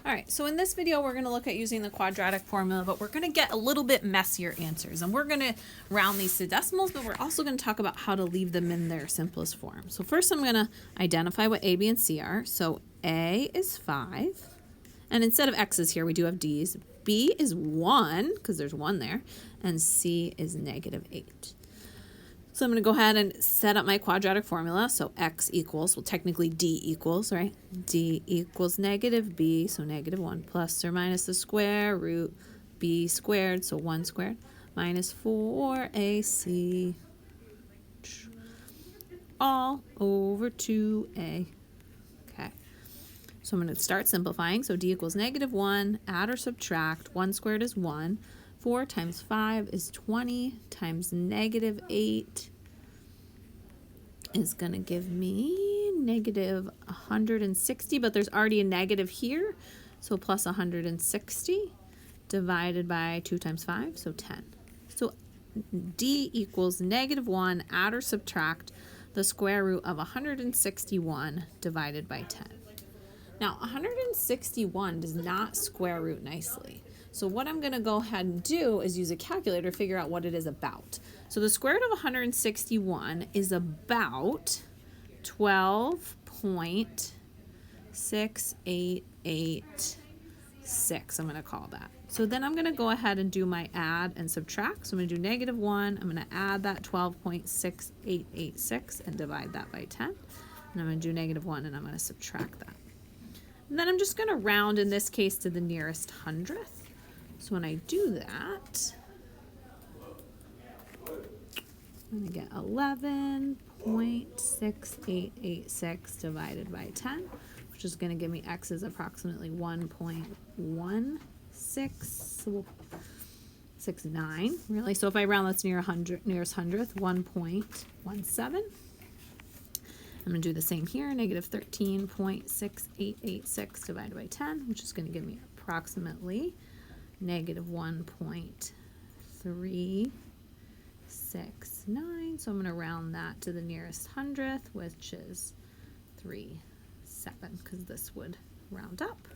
All right, so in this video, we're going to look at using the quadratic formula, but we're going to get a little bit messier answers. And we're going to round these to decimals, but we're also going to talk about how to leave them in their simplest form. So first, I'm going to identify what A, B, and C are. So A is 5. And instead of X's here, we do have D's. B is 1, because there's 1 there. And C is -8. So I'm going to go ahead and set up my quadratic formula. So X equals, well, technically D equals, right? D equals -B, so -1 plus or minus the square root B squared, so 1 squared, minus 4AC all over 2A. Okay. So I'm going to start simplifying. So D equals -1, add or subtract, 1 squared is 1. 4 times 5 is 20 times -8 is going to give me -160, but there's already a negative here, so plus 160 divided by 2 times 5, so 10. So D equals -1, add or subtract the square root of 161 divided by 10. Now, 161 does not square root nicely. So what I'm going to go ahead and do is use a calculator to figure out what it is about. So the square root of 161 is about 12.6886, I'm going to call that. So then I'm going to go ahead and do my add and subtract. So I'm going to do -1. I'm going to add that 12.6886 and divide that by 10. And I'm going to do -1 and I'm going to subtract that. And then I'm just going to round, in this case, to the nearest hundredth. So when I do that, I'm going to get 11.6886 divided by 10, which is going to give me X is approximately 1.1669, really. So if I round, that's nearest hundredth, 1.17. I'm going to do the same here, -13.6886 divided by 10, which is going to give me approximately -1.369. So I'm going to round that to the nearest hundredth, which is 37, because this would round up.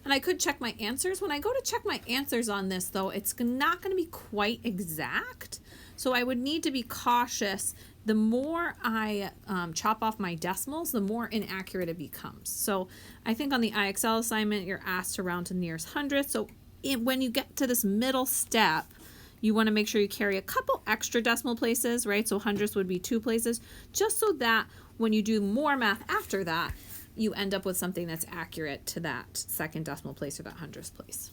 And I could check my answers. When I go to check my answers on this, though, it's not going to be quite exact. So I would need to be cautious. The more I chop off my decimals, the more inaccurate it becomes. So I think on the IXL assignment, you're asked to round to the nearest hundredth. So when you get to this middle step, you want to make sure you carry a couple extra decimal places, right? So hundredths would be 2 places, just so that when you do more math after that, you end up with something that's accurate to that second decimal place or that hundredth place.